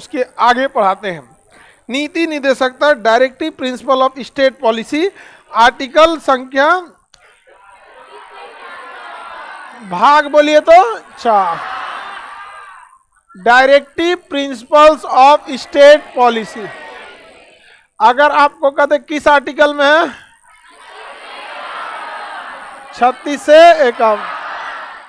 उसके आगे पढ़ाते हैं। नीति निदेशकता, directive principle of state policy, article संख्या, भाग बोलिए तो 4, directive principles of state policy. अगर आपको कहते किस आर्टिकल में है, 36 से 51,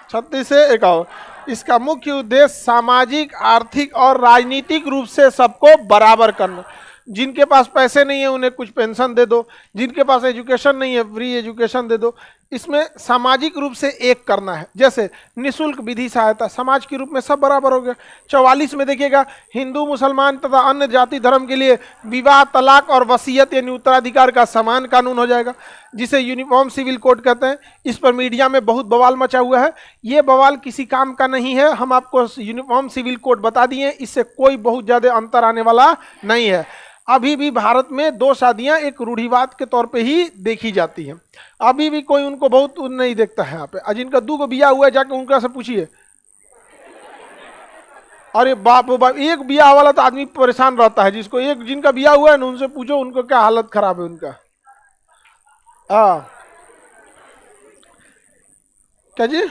36 से 51। इसका मुख्य उद्देश्य सामाजिक, आर्थिक और राजनीतिक रूप से सबको बराबर करना। जिनके पास पैसे नहीं है उन्हें कुछ पेंशन दे दो, जिनके पास एजुकेशन नहीं है फ्री एजुकेशन दे दो। इसमें सामाजिक रूप से एक करना है, जैसे निशुल्क विधि सहायता, समाज के रूप में सब बराबर हो गया। 44 में देखिएगा, हिंदू मुसलमान तथा अन्य जाति धर्म के लिए विवाह, तलाक और वसीयत यानी उत्तराधिकार का समान कानून हो जाएगा, जिसे यूनिफॉर्म सिविल कोड कहते हैं। इस पर मीडिया में बहुत बवाल मचा हुआ है। ये बवाल किसी काम का नहीं है, हम आपको यूनिफॉर्म सिविल कोड बता दिए, इससे कोई बहुत ज़्यादा अंतर आने वाला नहीं है। अभी भी भारत में 2 शादियां एक रूढ़िवाद के तौर पे ही देखी जाती हैं। अभी भी कोई उनको बहुत नहीं देखता है यहाँ पे। जिनका 2 को बिया हुआ है जाके उनका से पूछिए, अरे बाप रे बाप, एक बिया वाला तो आदमी परेशान रहता है। जिसको एक जिनका बिया हुआ है ना उनसे पूछो उनको क्या हालत खराब है उनका। क्या जी?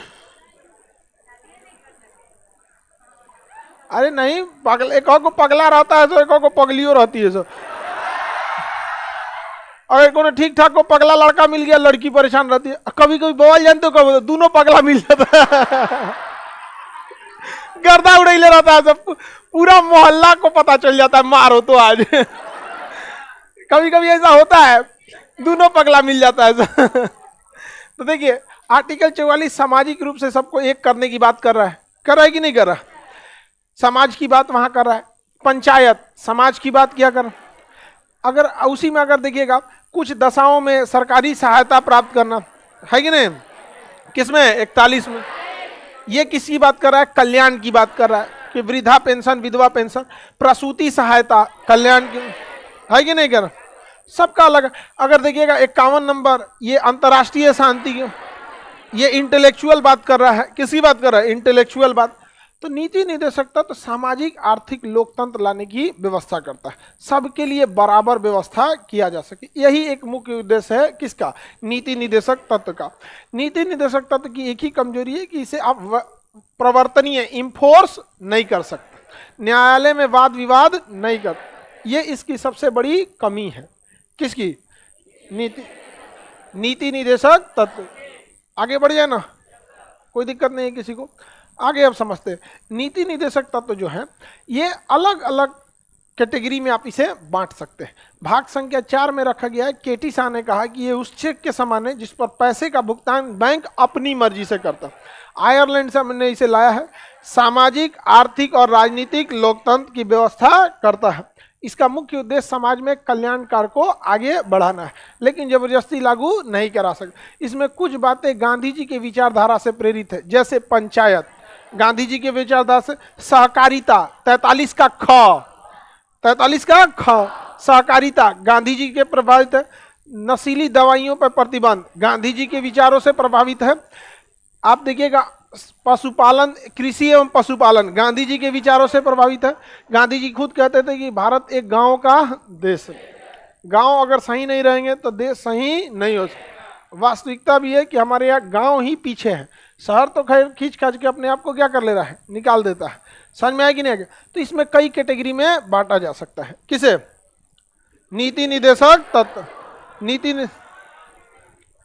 अरे नहीं, पागल एक को पगला रहता है तो एक को पगलियो रहती है। सो अगर को ठीक ठाक को पगला लड़का मिल गया, लड़की परेशान रहती है। कभी कभी बवाल जानते हो कब दोनों पगला मिल जाता है गर्दा उड़ैले रहता है, सब पूरा मोहल्ला को पता चल जाता है, मारो तो आज कभी कभी ऐसा होता है, दोनों पगला मिल जाता है तो देखिए आर्टिकल 44 सामाजिक रूप से सबको एक करने की बात कर रहा है कि नहीं कर रहा? समाज की बात वहां कर रहा है। पंचायत समाज की बात क्या कर, अगर उसी में अगर देखिएगा कुछ दशाओं में सरकारी सहायता प्राप्त करना है कि नहीं, किसमें 41 में। ये किसकी बात कर रहा है? कल्याण की बात कर रहा है कि वृद्धा पेंशन, विधवा पेंशन, प्रसूति सहायता, कल्याण की है कि नहीं कर, सबका अलग। अगर देखिएगा 51 नंबर, ये अंतर्राष्ट्रीय शांति, ये इंटेलेक्चुअल बात कर रहा है। किसकी बात कर रहा है? इंटेलेक्चुअल बात। तो नीति निदेशकता तो सामाजिक आर्थिक लोकतंत्र लाने की व्यवस्था करता है, सबके लिए बराबर व्यवस्था किया जा सके। यही एक मुख्य उद्देश्य है किसका? नीति निदेशक तत्व का। नीति निदेशक तत्व की एक ही कमजोरी है कि इसे आप प्रवर्तनीय इंफोर्स नहीं कर सकते, न्यायालय में वाद विवाद नहीं कर, ये इसकी सबसे बड़ी कमी है। किसकी? नीति निदेशक तत्व। आगे बढ़ जाए ना, कोई दिक्कत नहीं है किसी को। आगे अब समझते हैं नीति निदेशक तत्व जो है ये अलग अलग कैटेगरी में आप इसे बांट सकते हैं। भाग संख्या 4 में रखा गया है। केटी शाह ने कहा कि ये उस चेक के समान है जिस पर पैसे का भुगतान बैंक अपनी मर्जी से करता। आयरलैंड से हमने इसे लाया है। सामाजिक, आर्थिक और राजनीतिक लोकतंत्र की व्यवस्था करता है। इसका मुख्य उद्देश्य समाज में कल्याण कार्य को आगे बढ़ाना है, लेकिन जबरदस्ती लागू नहीं करा सकते। इसमें कुछ बातें गांधी जी के विचारधारा से प्रेरित है, जैसे पंचायत गांधी जी के विचारधारा से, सहकारिता 43 का ख सहकारिता गांधी जी के प्रभावित है। नशीली दवाइयों पर प्रतिबंध गांधी जी के विचारों से प्रभावित है। आप देखिएगा पशुपालन, कृषि एवं पशुपालन गांधी जी के विचारों से प्रभावित है। गांधी जी खुद कहते थे कि भारत एक गांव का देश है, गांव अगर सही नहीं रहेंगे तो देश सही नहीं हो सकता। वास्तविकता भी है कि हमारे यहाँ गांव ही पीछे है, शहर तो खैर खींच खाच के अपने आप को क्या कर ले रहा है, निकाल देता है। समझ में आया कि नहीं आया? तो इसमें कई कैटेगरी में बांटा जा सकता है। किसे? नीति निदेशक तत्व।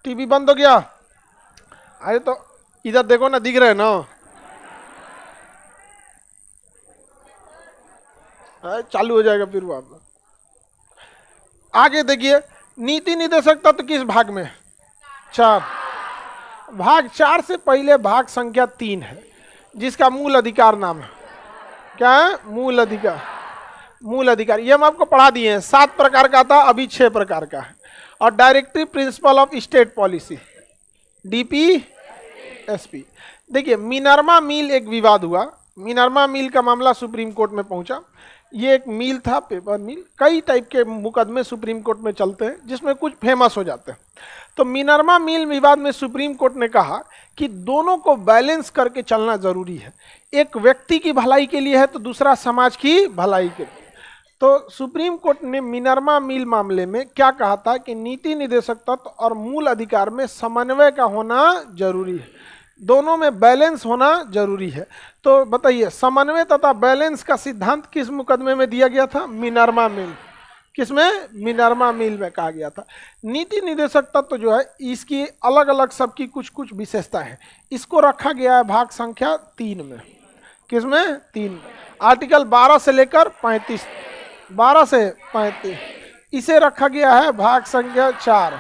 टीवी बंद हो गया? अरे तो इधर देखो ना, दिख रहे हैं ना, चालू हो जाएगा फिर वापस। आगे देखिए नीति निदेशक तत्व किस भाग में? 4। भाग 4 से पहले भाग संख्या 3 है, जिसका मूल अधिकार नाम है। क्या है? मूल अधिकार। मूल अधिकार ये हम आपको पढ़ा दिए हैं। 7 प्रकार का था, अभी 6 प्रकार का है। और directive principle of state policy, DPSP। देखिए मिनर्वा मिल एक विवाद हुआ, मिनर्वा मिल का मामला सुप्रीम कोर्ट में पहुंचा। ये एक मिल था, पेपर मिल। कई टाइप के मुकदमे सुप्रीम कोर्ट में चलते हैं जिसमें कुछ फेमस हो जाते हैं। तो मिनर्वा मिल विवाद में सुप्रीम कोर्ट ने कहा कि दोनों को बैलेंस करके चलना जरूरी है, एक व्यक्ति की भलाई के लिए है तो दूसरा समाज की भलाई के लिए। तो सुप्रीम कोर्ट ने मिनर्वा मिल मामले में क्या कहा था कि नीति निदेशक तत्व और मूल अधिकार में समन्वय का होना जरूरी है, दोनों में बैलेंस होना जरूरी है। तो बताइए, समन्वय तथा बैलेंस का सिद्धांत किस मुकदमे में दिया गया था? मिनर्वा मिल। किसमें? मिनर्वा मिल में कहा गया था। नीति निदेशक तत्व जो है इसकी अलग अलग सबकी कुछ कुछ विशेषता है, इसको रखा गया है भाग संख्या 3 में। किसमें? 3 में। आर्टिकल 12 से लेकर 35, 12 से 35 इसे रखा गया है भाग संख्या 4,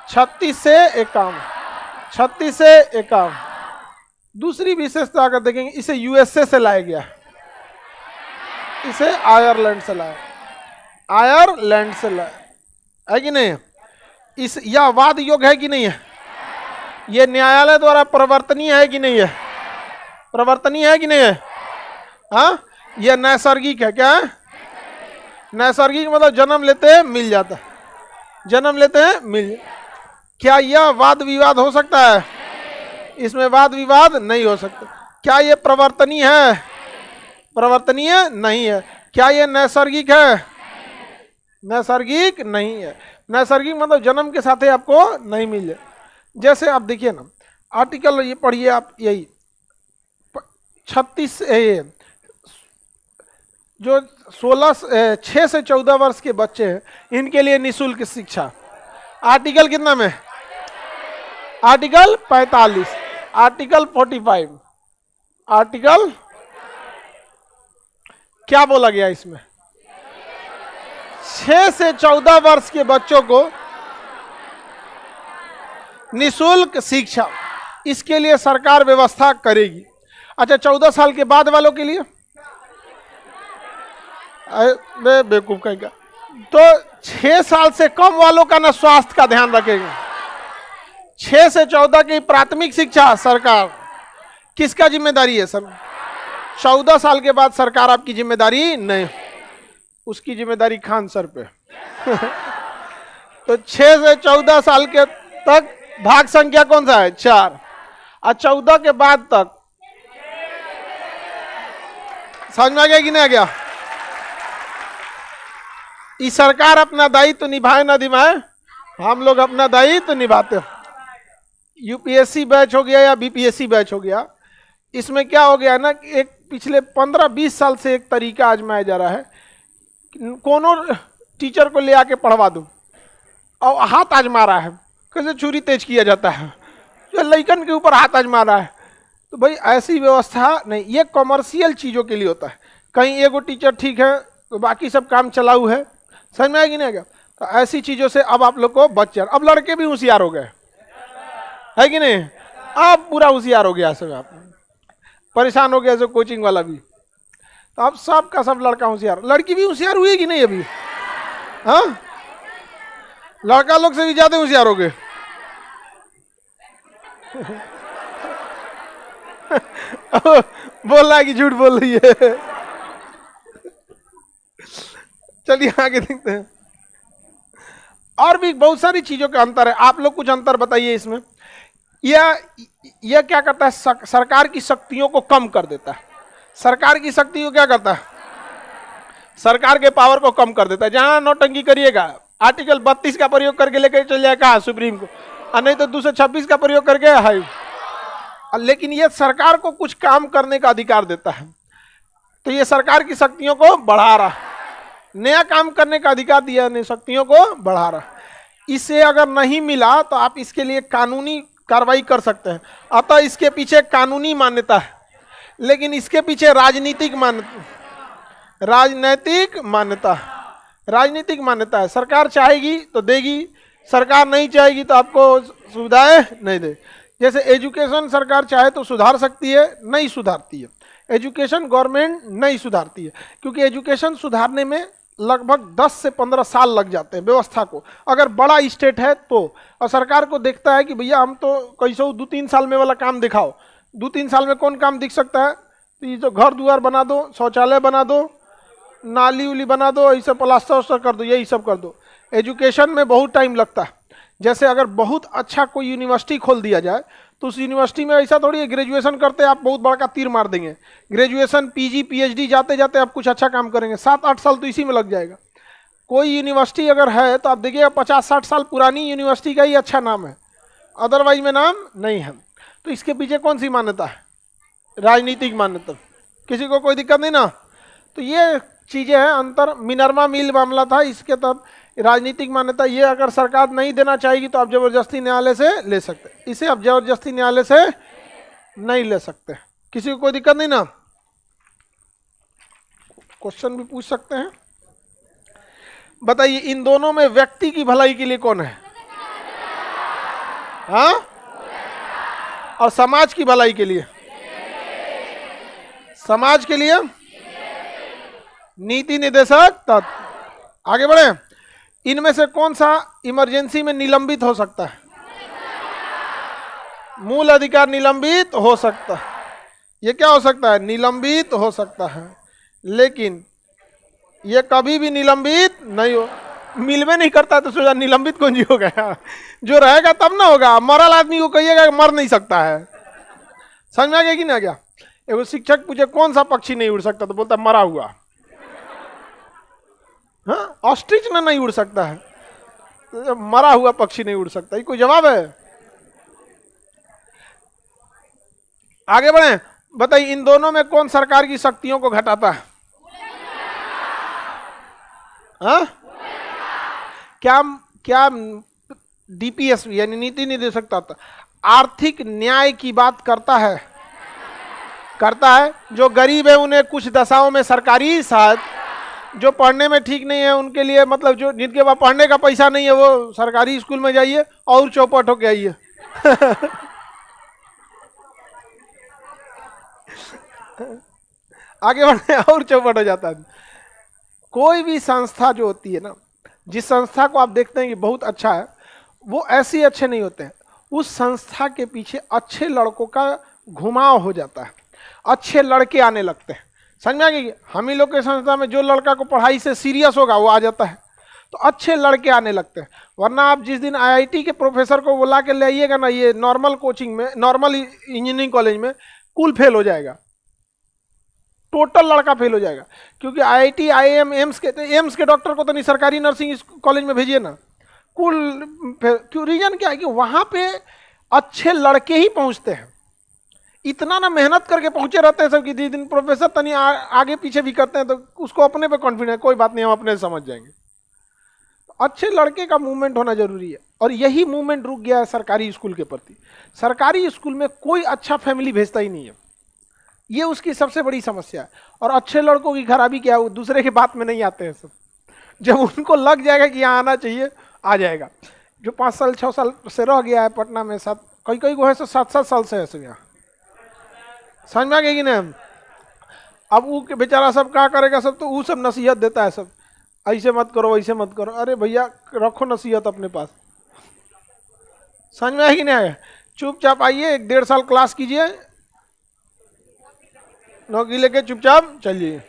36 से 51, 36 से 51। दूसरी विशेषता अगर देखेंगे, इसे यूएसए से लाया गया, इसे आयरलैंड से लाया, आयरलैंड से लाया है कि नहीं? इस यह वाद योग्य है कि नहीं है? यह न्यायालय द्वारा प्रवर्तनीय है कि नहीं है? प्रवर्तनीय है कि नहीं है? हाँ, यह नैसर्गिक है। क्या है? नैसर्गिक मतलब जन्म लेते हैं मिल जाता है, जन्म लेते हैं मिल। क्या यह वाद विवाद हो सकता है? इसमें वाद विवाद नहीं हो सकता। क्या यह प्रवर्तनीय है? प्रवर्तनीय नहीं है। क्या यह नैसर्गिक है? नैसर्गिक नहीं है। नैसर्गिक मतलब जन्म के साथ ही आपको नहीं मिल जाए। जैसे आप देखिए ना, आर्टिकल ये पढ़िए आप, यही 36 जो 6 से 14 वर्ष के बच्चे हैं इनके लिए निःशुल्क शिक्षा। आर्टिकल कितना में? आर्टिकल 45, आर्टिकल 45, आर्टिकल क्या बोला गया इसमें? 6 से 14 वर्ष के बच्चों को निःशुल्क शिक्षा, इसके लिए सरकार व्यवस्था करेगी। अच्छा, 14 साल के बाद वालों के लिए बेवकूफ कहेगा तो 6 साल से कम वालों का ना स्वास्थ्य का ध्यान रखेगा। 6 से 14 की प्राथमिक शिक्षा सरकार, किसका जिम्मेदारी है सर? 14 साल के बाद सरकार आपकी जिम्मेदारी नहीं, उसकी जिम्मेदारी खान सर पे। तो 6 से 14 साल के तक भाग संख्या कौन सा है? 4। और 14 के बाद तक समझ में आ गया कि नहीं आ गया? ये सरकार अपना दायित्व तो निभाए ना निभाए, हम लोग अपना दायित्व तो निभाते हैं। यूपीएससी बैच हो गया या बीपीएससी बैच हो गया, इसमें क्या हो गया ना कि एक पिछले 15-20 साल से एक तरीका आजमाया जा रहा है, कोनो टीचर को ले आके पढ़वा दो और हाथ आजमा रहा है, कैसे छुरी तेज किया जाता है, जो लइकन के ऊपर हाथ आजमा रहा है। तो भाई ऐसी व्यवस्था नहीं, ये कॉमर्शियल चीज़ों के लिए होता है। कहीं एगो टीचर ठीक है तो बाकी सब काम चलाऊ है, समझ में आएगी नहीं क्या? तो ऐसी चीज़ों से अब आप लोग को बच जाए। अब लड़के भी होशियार हो गए, है कि नहीं? अब पूरा होशियार हो गया सब, आप परेशान हो गया जो कोचिंग वाला भी। तो अब सब का सब लड़का होशियार, लड़की भी होशियार हुई कि नहीं अभी? हाँ, लड़का लोग से भी ज्यादा होशियार हो गए। बोल रहा है कि झूठ बोल रही है? चलिए आगे देखते हैं। और भी बहुत सारी चीजों का अंतर है, आप लोग कुछ अंतर बताइए इसमें। यह क्या करता है? सरकार की शक्तियों को कम कर देता है। सरकार की शक्ति को क्या करता है? सरकार के पावर को कम कर देता है। जहां नौटंकी करिएगा आर्टिकल 32 का प्रयोग करके लेकर चल जाएगा सुप्रीम को, और नहीं तो 226 का प्रयोग करके हाई। लेकिन यह सरकार को कुछ काम करने का अधिकार देता है, तो यह सरकार की शक्तियों को बढ़ा रहा है। नया काम करने का अधिकार दिया नहीं, शक्तियों को बढ़ा रहा है। इसे अगर नहीं मिला तो आप इसके लिए कानूनी कार्रवाई कर सकते हैं। अतः इसके पीछे कानूनी मान्यता है, लेकिन इसके पीछे राजनीतिक मान्यता, राजनीतिक मान्यता, राजनीतिक मान्यता है। सरकार चाहेगी तो देगी, सरकार नहीं चाहेगी तो आपको सुविधाएं नहीं दे। जैसे एजुकेशन सरकार चाहे तो सुधार सकती है, नहीं सुधारती है। एजुकेशन गवर्नमेंट नहीं सुधारती है, क्योंकि एजुकेशन सुधारने में लगभग 10 से 15 साल लग जाते हैं व्यवस्था को, अगर बड़ा स्टेट है तो। और सरकार को देखता है कि भैया हम तो कैसे 2-3 साल में वाला काम दिखाओ। 2-3 साल में कौन काम दिख सकता है? तो ये जो घर दुआर बना दो, शौचालय बना दो, नाली उली बना दो, ऐसे प्लास्टर उस्टर कर दो, यही सब कर दो। एजुकेशन में बहुत टाइम लगता है। जैसे अगर बहुत अच्छा कोई यूनिवर्सिटी खोल दिया जाए तो उस यूनिवर्सिटी में ऐसा थोड़ी है ग्रेजुएशन करते आप बहुत बड़ा का तीर मार देंगे। ग्रेजुएशन पीजी पीएचडी जाते जाते आप कुछ अच्छा काम करेंगे, 7-8 साल तो इसी में लग जाएगा। कोई यूनिवर्सिटी अगर है तो आप देखिएगा 50-60 साल पुरानी यूनिवर्सिटी का ही अच्छा नाम है, अदरवाइज में नाम नहीं है। तो इसके पीछे कौन सी मान्यता है? राजनीतिक मान्यता। किसी को कोई दिक्कत नहीं ना? तो ये चीज़ें हैं अंतर। मिनर्वा मिल मामला था, इसके तहत राजनीतिक मान्यता। ये अगर सरकार नहीं देना चाहेगी तो आप जबरदस्ती न्यायालय से ले सकते, इसे आप जबरदस्ती न्यायालय से नहीं ले सकते। किसी को कोई दिक्कत नहीं ना? क्वेश्चन भी पूछ सकते हैं। बताइए इन दोनों में व्यक्ति की भलाई के लिए कौन है? हाँ? और समाज की भलाई के लिए? समाज के लिए नीति निदेशक तत्व। आगे बढ़े। इनमें से कौन सा इमरजेंसी में निलंबित हो सकता है? मूल अधिकार निलंबित हो सकता है। ये क्या हो सकता है? निलंबित हो सकता है, लेकिन ये कभी भी निलंबित नहीं हो, मिलवे नहीं करता तो सोचा निलंबित कौन जी हो गया? जो रहेगा तब ना होगा। मरल आदमी को कहिएगा मर नहीं सकता है। समझ में आ गया कि नहीं आ गया? एगो शिक्षक पूछे कौन सा पक्षी नहीं उड़ सकता, तो बोलता मरा हुआ। हाँ, ऑस्ट्रिच ना नहीं उड़ सकता है, तो मरा हुआ पक्षी नहीं उड़ सकता। ये कोई जवाब है? आगे बढ़े। बताइए इन दोनों में कौन सरकार की शक्तियों को घटाता है? हाँ? क्या डीपीएस यानी नीति निदेशक तत्व आर्थिक न्याय की बात करता है? करता है। जो गरीब है उन्हें कुछ दशाओं में सरकारी सहायता, जो पढ़ने में ठीक नहीं है उनके लिए, मतलब जो जिनके पास पढ़ने का पैसा नहीं है वो सरकारी स्कूल में जाइए और चौपट होके आइए। आगे बढ़े और चौपट हो जाता है। कोई भी संस्था जो होती है ना, जिस संस्था को आप देखते हैं कि बहुत अच्छा है, वो ऐसे ही अच्छे नहीं होते हैं। उस संस्था के पीछे अच्छे लड़कों का घुमाव हो जाता है, अच्छे लड़के आने लगते हैं। समझ में आ गई? हम ही लोग के संस्था में जो लड़का को पढ़ाई से सीरियस होगा वो आ जाता है, तो अच्छे लड़के आने लगते हैं। वरना आप जिस दिन आईआईटी के प्रोफेसर को बुला के ले आइएगा ना, ये नॉर्मल कोचिंग में, नॉर्मल इंजीनियरिंग कॉलेज में, कुल फेल हो जाएगा, टोटल लड़का फेल हो जाएगा। क्योंकि आईआईटी आईएम एम्स के डॉक्टर को तो नहीं सरकारी नर्सिंग कॉलेज में भेजिए ना, कुल क्यों? रीजन क्या है कि वहाँ पे अच्छे लड़के ही पहुँचते हैं। इतना ना मेहनत करके पहुंचे रहते हैं सब कि जिस दिन प्रोफेसर तनी आगे पीछे भी करते हैं तो उसको अपने पे कॉन्फिडेंस, कोई बात नहीं हम अपने से समझ जाएंगे। अच्छे लड़के का मूवमेंट होना जरूरी है, और यही मूवमेंट रुक गया है सरकारी स्कूल के प्रति। सरकारी स्कूल में कोई अच्छा फैमिली भेजता ही नहीं है, ये उसकी सबसे बड़ी समस्या है। और अच्छे लड़कों की खराबी क्या है, वो दूसरे के बात में नहीं आते हैं सब। जब उनको लग जाएगा कि यहाँ आना चाहिए, आ जाएगा। जो 5 साल 6 साल से रह गया है पटना में, कई को है 7-7 साल से है यहाँ। समझ में आ गया कि नहीं? अब वो बेचारा सब क्या करेगा, सब तो वो सब नसीहत देता है, सब ऐसे मत करो ऐसे मत करो। अरे भैया रखो नसीहत अपने पास। समझ में आया कि नहीं आया? चुपचाप आइए, 1-1.5 साल क्लास कीजिए, नौकरी लेके चुपचाप चलिए।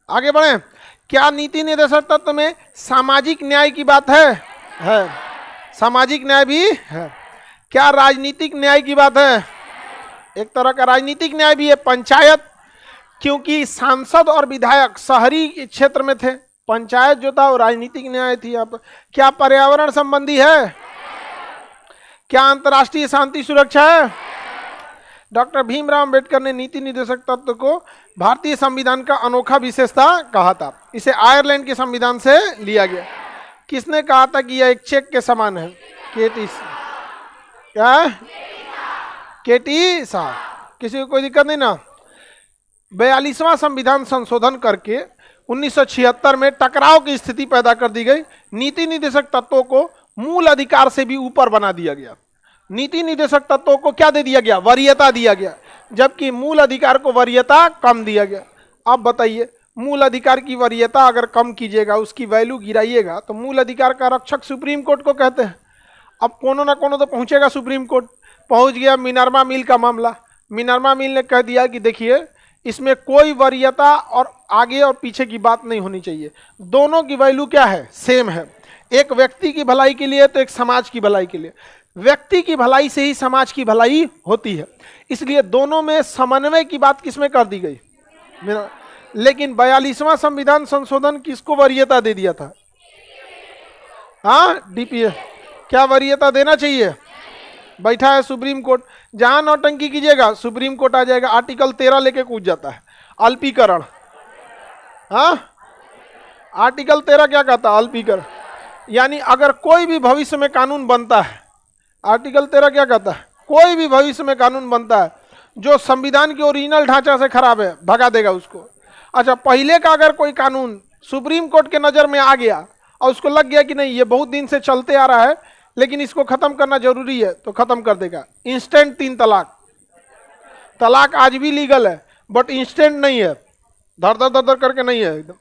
आगे बढ़े। क्या नीति निदेशक तत्व में सामाजिक न्याय की बात है? सामाजिक न्याय भी है। क्या राजनीतिक न्याय की बात है? एक तरह का राजनीतिक न्याय भी है। पंचायत, क्योंकि सांसद और विधायक शहरी क्षेत्र में थे, पंचायत जो था वो राजनीतिक न्याय थी। अब क्या पर्यावरण संबंधी है? क्या अंतर्राष्ट्रीय शांति सुरक्षा है? डॉक्टर भीमराव अंबेडकर ने नीति निदेशक तत्व को भारतीय संविधान का अनोखा विशेषता कहा था। इसे आयरलैंड के संविधान से लिया गया। किसने कहा था कि यह एक चेक के समान है? केटी क्या? केटी शाह। किसी को कोई दिक्कत नहीं ना? 42वां संविधान संशोधन करके 1976 में टकराव की स्थिति पैदा कर दी गई। नीति निदेशक तत्वों को मूल अधिकार से भी ऊपर बना दिया गया। नीति निदेशक तत्वों को क्या दे दिया गया? वरीयता दिया गया, जबकि मूल अधिकार को वरीयता कम दिया गया। अब बताइए, मूल अधिकार की वरीयता अगर कम कीजिएगा, उसकी वैल्यू गिराइएगा, तो मूल अधिकार का रक्षक सुप्रीम कोर्ट को कहते हैं। अब कोनो ना कोनो तो पहुंचेगा सुप्रीम कोर्ट। पहुंच गया मिनर्वा मिल का मामला, मिनर्वा मिल ने कह दिया कि देखिए इसमें कोई वरीयता और आगे और पीछे की बात नहीं होनी चाहिए, दोनों की वैल्यू क्या है, सेम है। एक व्यक्ति की भलाई के लिए तो एक समाज की भलाई के लिए, व्यक्ति की भलाई से ही समाज की भलाई होती है, इसलिए दोनों में समन्वय की बात किसमें कर दी गई, मेरा। लेकिन 42वां संविधान संशोधन किसको वरीयता दे दिया था, हाँ डीपीए, क्या वरीयता देना चाहिए, बैठा है सुप्रीम कोर्ट, जहां नौटंकी कीजिएगा सुप्रीम कोर्ट आ जाएगा, आर्टिकल 13 लेके कूद जाता है, अल्पीकरण, हाँ आर्टिकल 13 क्या कहता है, अल्पीकरण, यानी अगर कोई भी भविष्य में कानून बनता है, आर्टिकल 13 क्या कहता है, कोई भी भविष्य में कानून बनता है जो संविधान के ओरिजिनल ढांचा से खराब है भगा देगा उसको। अच्छा, पहले का अगर कोई कानून सुप्रीम कोर्ट के नज़र में आ गया और उसको लग गया कि नहीं ये बहुत दिन से चलते आ रहा है लेकिन इसको खत्म करना जरूरी है, तो खत्म कर देगा। इंस्टेंट 3 तलाक, तलाक आज भी लीगल है बट इंस्टेंट नहीं है, धर धर धर धर करके नहीं है एकदम।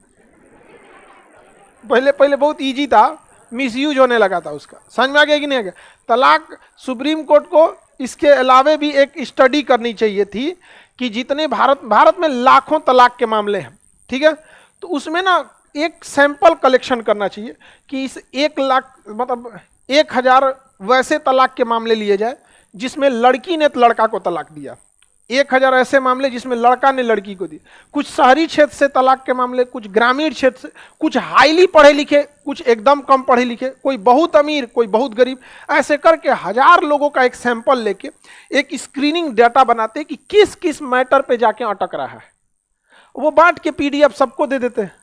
पहले पहले बहुत इजी था, मिसयूज होने लगा था उसका, समझ में आ गया कि नहीं आ गया। तलाक सुप्रीम कोर्ट को इसके अलावे भी एक स्टडी करनी चाहिए थी कि जितने भारत में लाखों तलाक के मामले हैं, ठीक है, तो उसमें ना एक सैंपल कलेक्शन करना चाहिए कि इस 1 लाख मतलब 1000 वैसे तलाक के मामले लिए जाए जिसमें लड़की ने लड़का को तलाक दिया, 1000 ऐसे मामले जिसमें लड़का ने लड़की को दी, कुछ शहरी क्षेत्र से तलाक के मामले, कुछ ग्रामीण क्षेत्र से, कुछ हाईली पढ़े लिखे, कुछ एकदम कम पढ़े लिखे, कोई बहुत अमीर कोई बहुत गरीब, ऐसे करके 1000 लोगों का एक सैंपल लेके एक स्क्रीनिंग डाटा बनाते कि किस किस मैटर पे जाके अटक रहा है, वो बांट के PDF सबको दे देते हैं।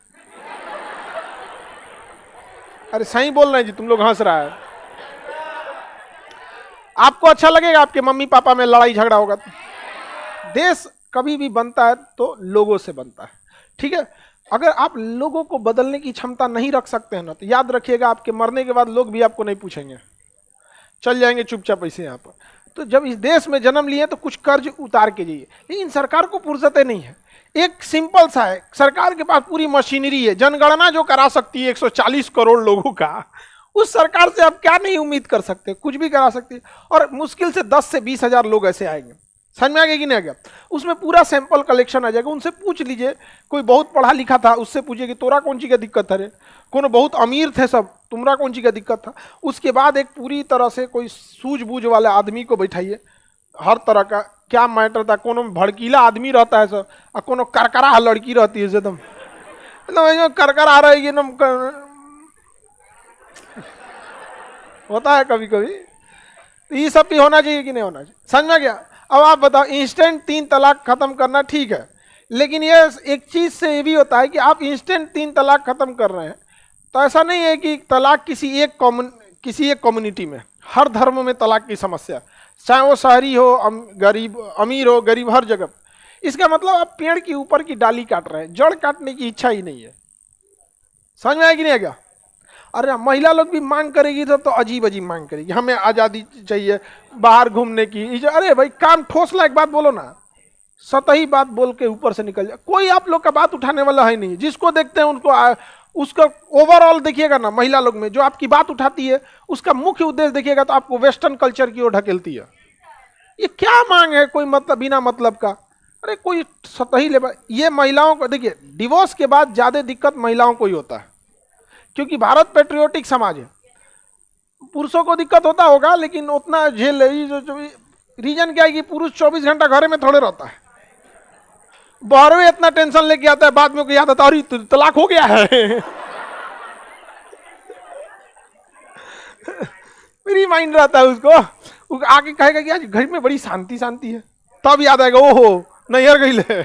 अरे सही बोल रहे हैं जी, तुम लोग हंस रहा है, आपको अच्छा लगेगा आपके मम्मी पापा में लड़ाई झगड़ा होगा। देश कभी भी बनता है तो लोगों से बनता है, ठीक है। अगर आप लोगों को बदलने की क्षमता नहीं रख सकते हैं ना, तो याद रखिएगा आपके मरने के बाद लोग भी आपको नहीं पूछेंगे, चल जाएंगे चुपचाप ऐसे यहाँ पर। तो जब इस देश में जन्म लिए तो कुछ कर्ज उतार के जाइए, लेकिन सरकार को फुर्सतें नहीं है। एक सिंपल सा है, सरकार के पास पूरी मशीनरी है, जनगणना जो करा सकती है 140 करोड़ लोगों का, उस सरकार से आप क्या नहीं उम्मीद कर सकते, कुछ भी करा सकती है। और मुश्किल से 10 से 20 हजार लोग ऐसे आएंगे, समझ में आ गया कि नहीं आ गया। उसमें पूरा सैंपल कलेक्शन आ जाएगा, उनसे पूछ लीजिए, कोई बहुत पढ़ा लिखा था उससे पूछिए कि तोरा कौन सी का दिक्कत है रे, कोनो बहुत अमीर थे सब, तुम्हारा कौन सी का दिक्कत था। उसके बाद एक पूरी तरह से कोई सूझबूझ वाले आदमी को बैठाइए, हर तरह का क्या मैटर था, कोनो भड़कीला आदमी रहता है सब, और कोनो करकरा लड़की रहती है एकदम करकरा रही है, होता है कभी कभी। तो ये सब भी होना चाहिए कि नहीं होना चाहिए, समझ में गया। अब आप बताओ, इंस्टेंट 3 तलाक खत्म करना ठीक है, लेकिन ये एक चीज से ये भी होता है कि आप इंस्टेंट 3 तलाक खत्म कर रहे हैं, तो ऐसा नहीं है कि तलाक किसी एक कम्युनिटी में, हर धर्म में तलाक की समस्या, चाहे वो शहरी हो गरीब, अमीर हो गरीब, हर जगह। इसका मतलब आप पेड़ के ऊपर की डाली काट रहे हैं, जड़ काटने की इच्छा ही नहीं है, समझ में आया कि नहीं आएगा। अरे महिला लोग भी मांग करेगी तो अजीब अजीब मांग करेगी, हमें आज़ादी चाहिए बाहर घूमने की। अरे भाई काम ठोस लायक बात बोलो ना, सतही बात बोल के ऊपर से निकल जाए, कोई आप लोग का बात उठाने वाला है नहीं। जिसको देखते हैं उनको उसका ओवरऑल देखिएगा ना, महिला लोग में जो आपकी बात उठाती है उसका मुख्य उद्देश्य देखिएगा तो आपको वेस्टर्न कल्चर की ओर ढकेलती है। ये क्या मांग है कोई मतलब बिना मतलब का, अरे कोई सतही लेवल। ये महिलाओं को देखिए, डिवोर्स के बाद ज़्यादा दिक्कत महिलाओं को ही होता है, क्योंकि भारत पेट्रियोटिक समाज है। पुरुषों को दिक्कत होता होगा लेकिन उतना झेल रीजन क्या है कि पुरुष 24 घंटा घरे में थोड़े रहता है, बाहर इतना टेंशन लेके आता है, बाद में को याद आता है अरे तलाक हो गया है रिमाइंड रहता है उसको, आगे कहेगा कि आज घर में बड़ी शांति शांति है, तब याद आएगा ओहो नैहर गई ले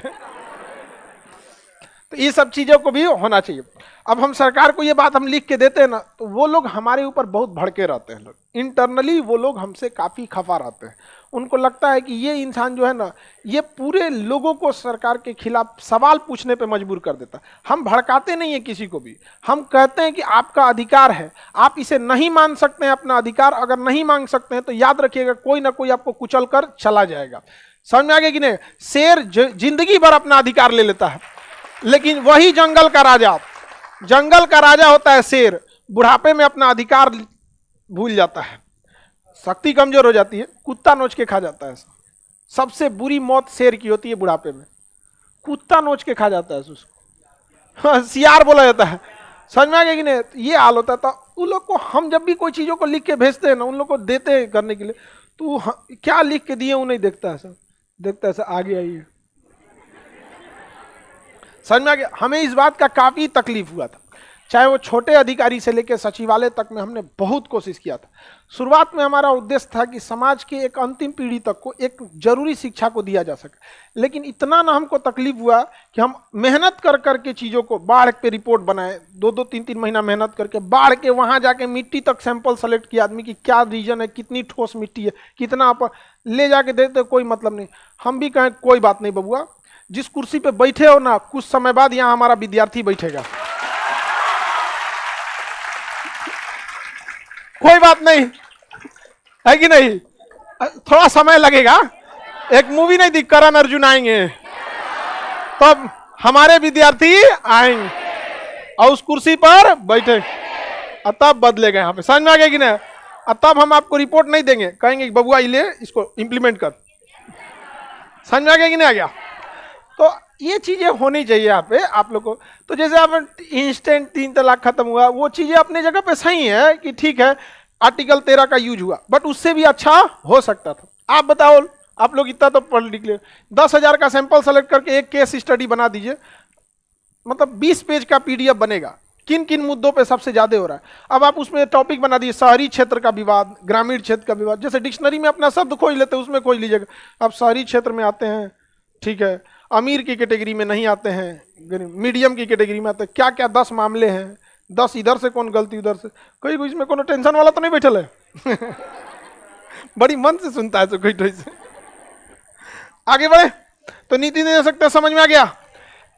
तो ये सब चीजों को भी होना चाहिए। अब हम सरकार को ये बात हम लिख के देते हैं ना, तो वो लोग हमारे ऊपर बहुत भड़के रहते हैं, लोग इंटरनली वो लोग हमसे काफ़ी खफा रहते हैं। उनको लगता है कि ये इंसान जो है ना, ये पूरे लोगों को सरकार के खिलाफ सवाल पूछने पे मजबूर कर देता है। हम भड़काते नहीं है किसी को भी, हम कहते हैं कि आपका अधिकार है, आप इसे नहीं मान सकते हैं अपना अधिकार, अगर नहीं मांग सकते हैं तो याद रखिएगा कोई ना कोई आपको कुचल कर चला जाएगा। समझ में आ गया कि नहीं। शेर जिंदगी भर अपना अधिकार ले लेता है, लेकिन वही जंगल का राजा होता है शेर, बुढ़ापे में अपना अधिकार भूल जाता है, शक्ति कमजोर हो जाती है, कुत्ता नोच के खा जाता है। सबसे बुरी मौत शेर की होती है बुढ़ापे में, कुत्ता नोच के खा जाता है उसको। हाँ, सियार बोला जाता है, समझ में आ गया कि नहीं? ये हाल होता था उन लोग को। हम जब भी कोई चीजों को लिख के भेजते हैं ना, उन लोग को देते हैं करने के लिए, तो क्या लिख के दिए वो नहीं देखता है, सर देखता है सर आगे आइए। समझ में आ गया? हमें इस बात का काफी तकलीफ हुआ था, चाहे वो छोटे अधिकारी से लेकर सचिवालय तक में हमने बहुत कोशिश किया था। शुरुआत में हमारा उद्देश्य था कि समाज के एक अंतिम पीढ़ी तक को एक जरूरी शिक्षा को दिया जा सके, लेकिन इतना ना हमको तकलीफ हुआ कि हम मेहनत कर करके चीज़ों को, बाढ़ पे रिपोर्ट बनाए, 2-2, 3-3 महीना मेहनत करके बाढ़ के वहाँ जाके मिट्टी तक सैंपल सेलेक्ट किया, आदमी की क्या रीजन है, कितनी ठोस मिट्टी है, कितना आप ले जाके देते, कोई मतलब नहीं। हम भी कहें कोई बात नहीं बबुआ, जिस कुर्सी पे बैठे हो ना, कुछ समय बाद यहाँ हमारा विद्यार्थी बैठेगा, कोई बात नहीं, है कि नहीं? थोड़ा समय लगेगा, एक मूवी नहीं थी करण अर्जुन आएंगे, तब हमारे विद्यार्थी आएंगे और उस कुर्सी पर बैठे, और तब बदलेगा यहाँ पे। समझ में आ गया कि नहीं? और तब हम आपको रिपोर्ट नहीं देंगे, कहेंगे बबुआ ये ले, इसको इंप्लीमेंट कर। समझ में आ गया कि नहीं आ गया? तो ये चीजें होनी चाहिए यहाँ पे आप लोग को। तो जैसे आप इंस्टेंट 3 तलाक खत्म हुआ, वो चीजें अपने जगह पे सही है कि ठीक है आर्टिकल 13 का यूज हुआ, बट उससे भी अच्छा हो सकता था। आप बताओ, आप लोग इतना तो पढ़ लिख ले, 10,000 का सैंपल सेलेक्ट करके एक केस स्टडी बना दीजिए, मतलब 20 पेज का पीडीएफ बनेगा, किन किन मुद्दों पे सबसे ज्यादा हो रहा है। अब आप उसमें टॉपिक बना दीजिए, शहरी क्षेत्र का विवाद, ग्रामीण क्षेत्र का विवाद, जैसे डिक्शनरी में अपना शब्द खोज लेते हैं उसमें खोज लीजिएगा। अब शहरी क्षेत्र में आते हैं, ठीक है, अमीर की कैटेगरी में नहीं आते हैं, मीडियम की कैटेगरी में आते हैं, क्या क्या 10 मामले हैं, 10 इधर से कौन गलती उधर से, कोई इसमें कोनो टेंशन वाला तो नहीं बैठल है। बड़ी मन से सुनता है तो कोई तो से। आगे बढ़े तो नीति नहीं दे सकते, समझ में आ गया?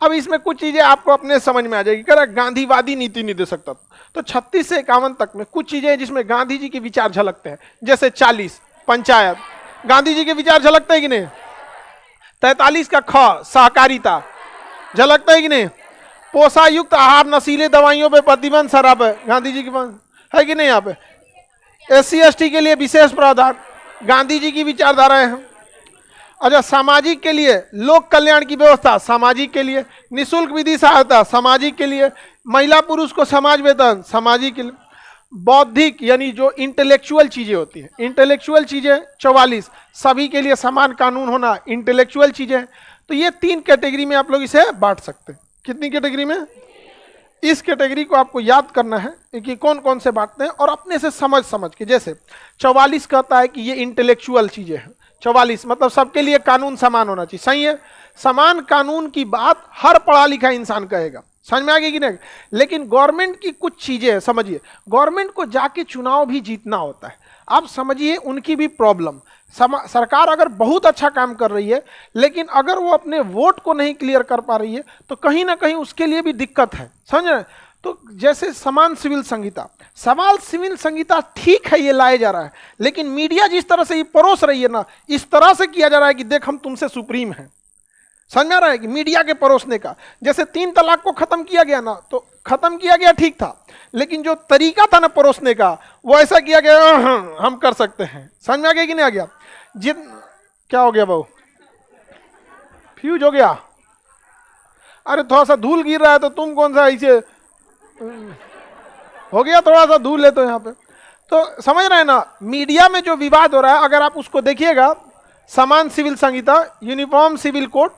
अब इसमें कुछ चीजें आपको अपने समझ में आ जाएगी। कह रहा गांधीवादी नीति नहीं दे सकता, तो 36 से 51 तक में कुछ चीजें हैं जिसमें गांधी जी के विचार झलकते हैं, जैसे 40 पंचायत, गांधी जी के विचार झलकते हैं कि नहीं? 43 का ख सहकारिता झलकता है कि नहीं? पोषायुक्त आहार, नशीले दवाइयों पे प्रतिबंध, शराब है, गांधी जी की बात है कि नहीं? यहाँ पे SC/ST के लिए विशेष प्रावधान, गांधी जी की विचारधाराएं हैं। अच्छा, सामाजिक के लिए लोक कल्याण की व्यवस्था, सामाजिक के लिए निःशुल्क विधि सहायता, सामाजिक के लिए महिला पुरुष को समाज वेतन, सामाजिक के लिए बौद्धिक यानी जो इंटेलेक्चुअल चीजें होती हैं, इंटेलेक्चुअल चीजें 44, सभी के लिए समान कानून होना, इंटेलेक्चुअल चीजें। तो ये 3 कैटेगरी में आप लोग इसे बांट सकते हैं। कितनी कैटेगरी में? इस कैटेगरी को आपको याद करना है कि कौन कौन से बांटते हैं, और अपने से समझ के, जैसे 44 कहता है कि ये इंटेलेक्चुअल चीजें हैं, 44 मतलब सबके लिए कानून समान होना चाहिए, सही है। समान कानून की बात हर पढ़ा लिखा इंसान कहेगा, समझ में आ गई कि नहीं? लेकिन गवर्नमेंट की कुछ चीजें हैं, समझिए, गवर्नमेंट को जाके चुनाव भी जीतना होता है। आप समझिए उनकी भी प्रॉब्लम, सरकार अगर बहुत अच्छा काम कर रही है, लेकिन अगर वो अपने वोट को नहीं क्लियर कर पा रही है, तो कहीं ना कहीं उसके लिए भी दिक्कत है, समझ रहे हैं? तो जैसे समान सिविल संहिता, सवाल सिविल संहिता ठीक है, ये लाया जा रहा है, लेकिन मीडिया जिस तरह से ये परोस रही है ना, इस तरह से किया जा रहा है कि देख हम तुमसे सुप्रीम हैं, समझ में आ रहा है कि मीडिया के परोसने का। जैसे 3 तलाक को खत्म किया गया ना, तो खत्म किया गया ठीक था, लेकिन जो तरीका था ना परोसने का, वो ऐसा किया गया हम कर सकते हैं। समझ में आ गया कि नहीं आ गया? क्या हो गया बहू? फ्यूज हो गया? अरे थोड़ा सा धूल गिर रहा है तो तुम कौन सा ऐसे हो गया, थोड़ा सा धूल ले तो यहाँ पे। तो समझ रहे हैं ना, मीडिया में जो विवाद हो रहा है, अगर आप उसको देखिएगा, समान सिविल संहिता, यूनिफॉर्म सिविल कोड,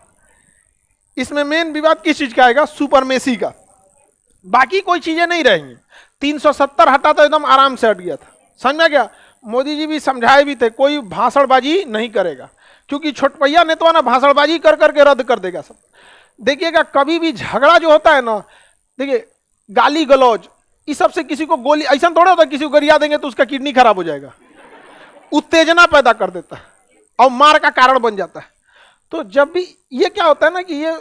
इसमें मेन विवाद किस चीज का आएगा? सुपरमेसी का, बाकी कोई चीजें नहीं रहेंगी। 370 हटा तो एकदम आराम से हट गया था, समझ में गया? मोदी जी भी समझाए भी थे, कोई भाषणबाजी नहीं करेगा, क्योंकि छोटपैया नेता ना भाषणबाजी कर करके रद्द कर देगा सब। देखिएगा कभी भी झगड़ा जो होता है ना, देखिए गाली गलौज इस सब से किसी को गोली, ऐसा थोड़ा होता है किसी को गरिया देंगे तो उसका किडनी खराब हो जाएगा, उत्तेजना पैदा कर देता है और मार का कारण बन जाता है। तो जब भी ये क्या होता है ना कि ये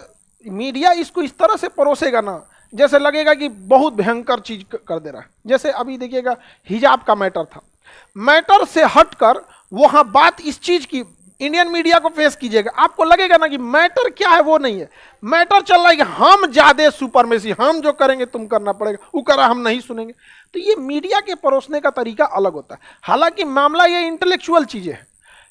मीडिया इसको इस तरह से परोसेगा ना, जैसे लगेगा कि बहुत भयंकर चीज कर दे रहा है। जैसे अभी देखिएगा हिजाब का मैटर था, मैटर से हटकर वहां बात इस चीज की इंडियन मीडिया को फेस कीजिएगा, आपको लगेगा ना कि मैटर क्या है वो नहीं है, मैटर चल रहा है कि हम ज्यादा सुपरमेसी, हम जो करेंगे तुम करना पड़ेगा, वो करा हम नहीं सुनेंगे। तो ये मीडिया के परोसने का तरीका अलग होता है। हालांकि मामला ये इंटेलेक्चुअल चीजें है,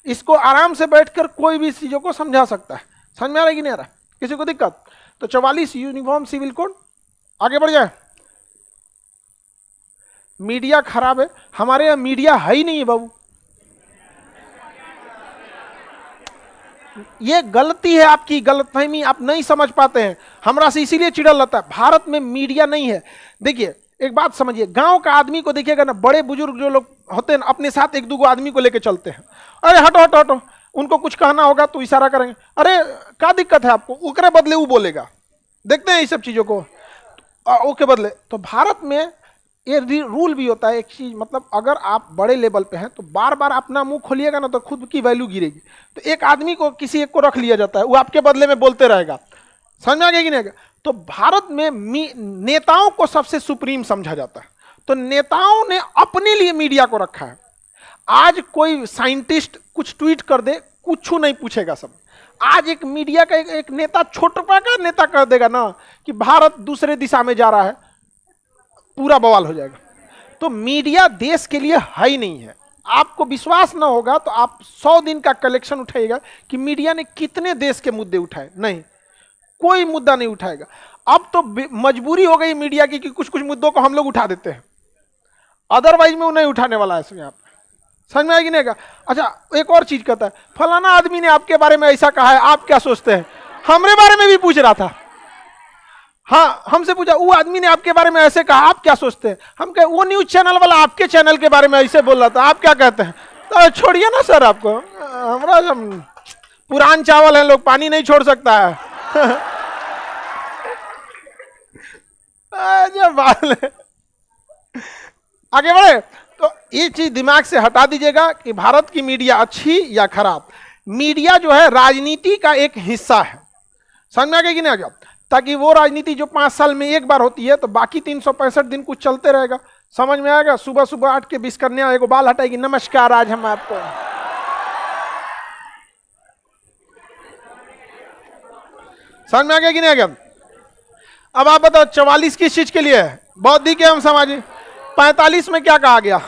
इसको आराम से बैठकर कोई भी चीजों को समझा सकता है। समझ में आ रहा है कि नहीं आ रहा? किसी को दिक्कत? तो 44 यूनिफॉर्म सिविल कोड। आगे बढ़ जाए। मीडिया खराब है, हमारे यहां मीडिया है ही नहीं है बाबू। ये गलती है आपकी, गलतफहमी, आप नहीं समझ पाते हैं। हमरा से इसीलिए चिढ़ल रहता है, भारत में मीडिया नहीं है। देखिए एक बात समझिए, गांव का आदमी को देखिएगा ना, बड़े बुजुर्ग जो लोग होते हैं अपने साथ एक दो आदमी को लेके चलते हैं। अरे हटो हटो हटो, उनको कुछ कहना होगा तो इशारा करेंगे, अरे क्या दिक्कत है आपको, उसके बदले वो बोलेगा। देखते हैं ये सब चीजों को, ओके बदले। तो भारत में ये रूल भी होता है एक चीज, मतलब अगर आप बड़े लेवल पे हैं तो बार बार अपना मुंह खोलिएगा ना तो खुद की वैल्यू गिरेगी। तो एक आदमी को, किसी एक को रख लिया जाता है, वो आपके बदले में बोलते रहेगा। समझ में आ गया कि नहीं? तो भारत में नेताओं को सबसे सुप्रीम समझा जाता है, तो नेताओं ने अपने लिए मीडिया को रखा है। आज कोई साइंटिस्ट कुछ ट्वीट कर दे, कुछ नहीं पूछेगा सब। आज एक मीडिया का एक नेता, छोटा का नेता कर देगा ना कि भारत दूसरे दिशा में जा रहा है, पूरा बवाल हो जाएगा। तो मीडिया देश के लिए है ही नहीं है। आपको विश्वास ना होगा तो आप 100 दिन का कलेक्शन उठाइएगा कि मीडिया ने कितने देश के मुद्दे उठाए, नहीं, कोई मुद्दा नहीं उठाएगा। अब तो मजबूरी हो गई मीडिया की कि कुछ कुछ मुद्दों को हम लोग उठा देते हैं, अदरवाइज में वो नहीं उठाने वाला है यहाँ पे। समझ में आएगी नहीं? अच्छा एक और चीज कहता है, फलाना आदमी ने आपके बारे में ऐसा कहा है, आप क्या सोचते हैं? हमारे बारे में भी पूछ रहा था। हाँ, हमसे पूछा, वो आदमी ने आपके बारे में ऐसे कहा, आप क्या सोचते हैं? हम कहे वो न्यूज चैनल वाला आपके चैनल के बारे में ऐसे बोल रहा था, आप क्या कहते हैं? तो छोड़िए ना सर, आपको हमारा पुरान चावल है, लोग पानी नहीं छोड़ सकता है। आगे बढ़े। तो ये चीज दिमाग से हटा दीजिएगा कि भारत की मीडिया अच्छी या खराब। मीडिया जो है राजनीति का एक हिस्सा है। समझ में आ गया कि नहीं आ गया? ताकि वो राजनीति जो 5 साल में एक बार होती है, तो बाकी 365 दिन कुछ चलते रहेगा। समझ में आएगा? सुबह सुबह 8 के 20 करने आएगा, बाल हटाएगी, नमस्कार आज हम आपको। समझ में आ गया कि नहीं आ गया? अब आप बताओ 44 किस चीज के लिए है? बौद्धिक एवं सामाजिक। 45 में क्या कहा गया?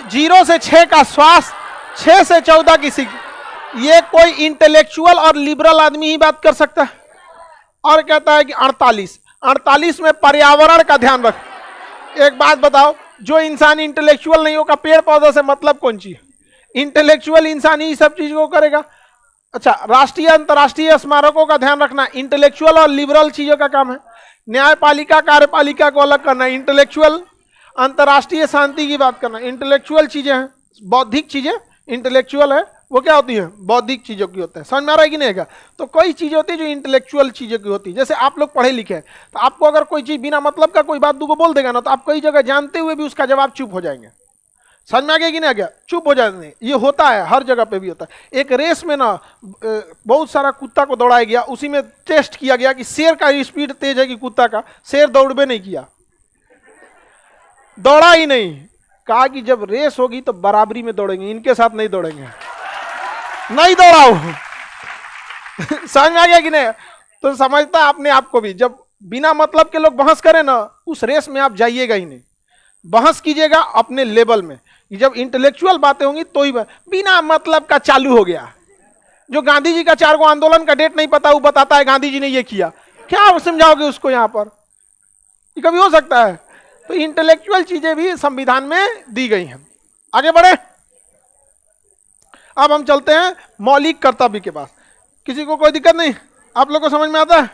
0 से 6 का स्वास्थ्य, 6 से 14 की शिक्षा। ये कोई इंटेलेक्चुअल और लिबरल आदमी ही बात कर सकता है। और कहता है कि 48 में पर्यावरण का ध्यान रख। एक बात बताओ, जो इंसान इंटेलेक्चुअल नहीं होगा, पेड़ पौधों से मतलब कौन चीज? इंटेलेक्चुअल इंसान ही सब चीज को करेगा। अच्छा, राष्ट्रीय अंतर्राष्ट्रीय स्मारकों का ध्यान रखना इंटेलेक्चुअल और लिबरल चीजों का काम है। न्यायपालिका कार्यपालिका को अलग करना इंटेलेक्चुअल। अंतर्राष्ट्रीय शांति की बात करना इंटेलेक्चुअल चीजें हैं। बौद्धिक चीजें इंटेलेक्चुअल है, वो क्या होती है? बौद्धिक चीजों की होते हैं। समझ में आ रहा है कि नहीं? तो कोई चीज होती है जो इंटेलेक्चुअल चीजों की होती है। जैसे आप लोग पढ़े लिखे हैं, तो आपको अगर कोई चीज बिना मतलब का कोई बात दूगो बोल देगा ना, तो आप कई जगह जानते हुए भी उसका जवाब चुप हो जाएंगे। समझ में आ गया कि नहीं आ गया? चुप हो जाएंगे। ये होता है, हर जगह पे भी होता है। एक रेस में ना बहुत सारा कुत्ता को दौड़ाया गया, उसी में टेस्ट किया गया कि शेर का स्पीड तेज है कि कुत्ता का। शेर दौड़बे नहीं किया, दौड़ा ही नहीं। कहा कि जब रेस होगी तो बराबरी में दौड़ेंगे, इनके साथ नहीं दौड़ेंगे। नहीं दौड़ा वो। समझ में आ गया कि नहीं? तो समझता अपने आप को भी, जब बिना मतलब के लोग बहस करें ना, उस रेस में आप जाइएगा ही नहीं। बहस कीजिएगा अपने लेवल में। जब इंटेलेक्चुअल बातें होंगी तो ही बिना मतलब का चालू हो गया। जो गांधी जी का 4 गो आंदोलन का डेट नहीं पता, वो बताता है गांधी जी ने ये किया, क्या आप समझाओगे उसको? यहां पर ये कभी हो सकता है? तो इंटेलेक्चुअल चीजें भी संविधान में दी गई हैं। आगे बढ़े। अब हम चलते हैं मौलिक कर्तव्य के पास। किसी को कोई दिक्कत नहीं? आप लोग को समझ में आता है?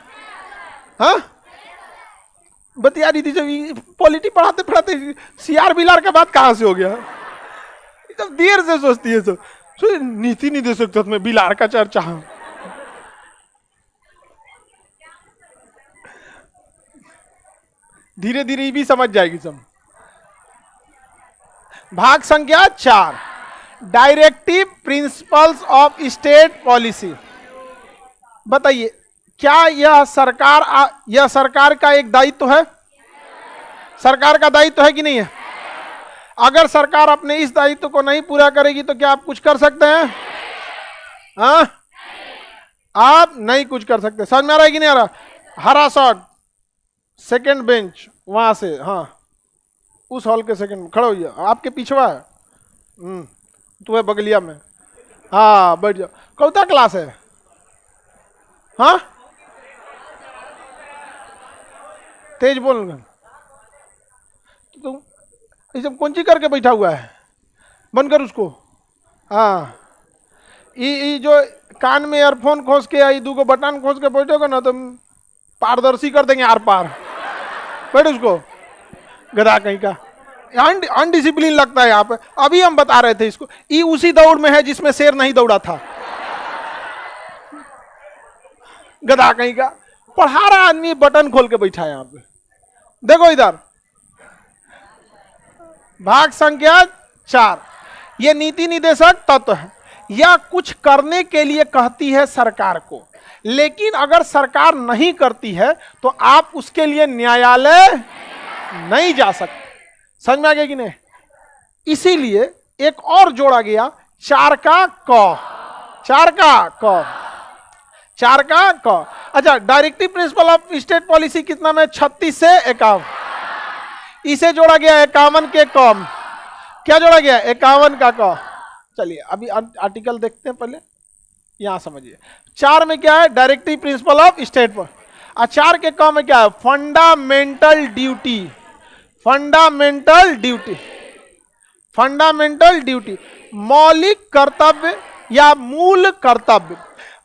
हाँ, बतिया दी थी जब पॉलिटी पढ़ाते पढ़ाते सीआर बिलार का बात कहां से हो गया? जब देर से सोचती है तो नीति निदेशक तत्व में बिलार का चर्चा। धीरे धीरे ये भी समझ जाएगी सब। भाग संख्या 4, directive principles of state policy. बताइए, क्या यह सरकार का एक दायित्व है? सरकार का दायित्व है कि नहीं है? अगर सरकार अपने इस दायित्व को नहीं पूरा करेगी तो क्या आप कुछ कर सकते हैं? हाँ, आप नहीं कुछ कर सकते। समझ में आ रहा है कि नहीं आ रहा? हरा शॉट, सेकेंड बेंच वहां से। हाँ, उस हॉल के सेकंड में खड़े होइए, आपके पिछवा है। तू है बगलिया में, हाँ बैठ जाओ। कौता क्लास है? हाँ तेज बोल। तुम ये सब कौन ची करके बैठा हुआ है? बंद कर उसको। हाँ ये जो कान में ईयरफोन खोस के आई, दो को बटन खोस के बैठोगे ना तो पारदर्शी कर देंगे आर पार। बैठ उसको, गधा कहीं का। अनडिसिप्लिन लगता है यहाँ पे। अभी हम बता रहे थे इसको, ये उसी दौड़ में है जिसमें शेर नहीं दौड़ा था। गधा कहीं का, पढ़ा रहा आदमी बटन खोल के बैठा है यहाँ पे। देखो इधर, भाग संख्या 4, ये नीति निदेशक तत्व है। यह कुछ करने के लिए कहती है सरकार को, लेकिन अगर सरकार नहीं करती है तो आप उसके लिए न्यायालय नहीं जा सकते। समझ में आ गया कि नहीं? इसीलिए एक और जोड़ा गया, 4 का क। 4 का क, 4 का क। अच्छा, directive principle of state policy कितना में? 36 से 51। इसे जोड़ा गया 51 के कम। क्या जोड़ा गया? 51 का क। चलिए अभी आर्टिकल देखते हैं, पहले यहां समझिए। 4 में क्या है? डायरेक्टिव प्रिंसिपल ऑफ स्टेट पर। और 4 के कम में क्या है? Fundamental duty. Fundamental duty, fundamental duty, मौलिक कर्तव्य या मूल कर्तव्य,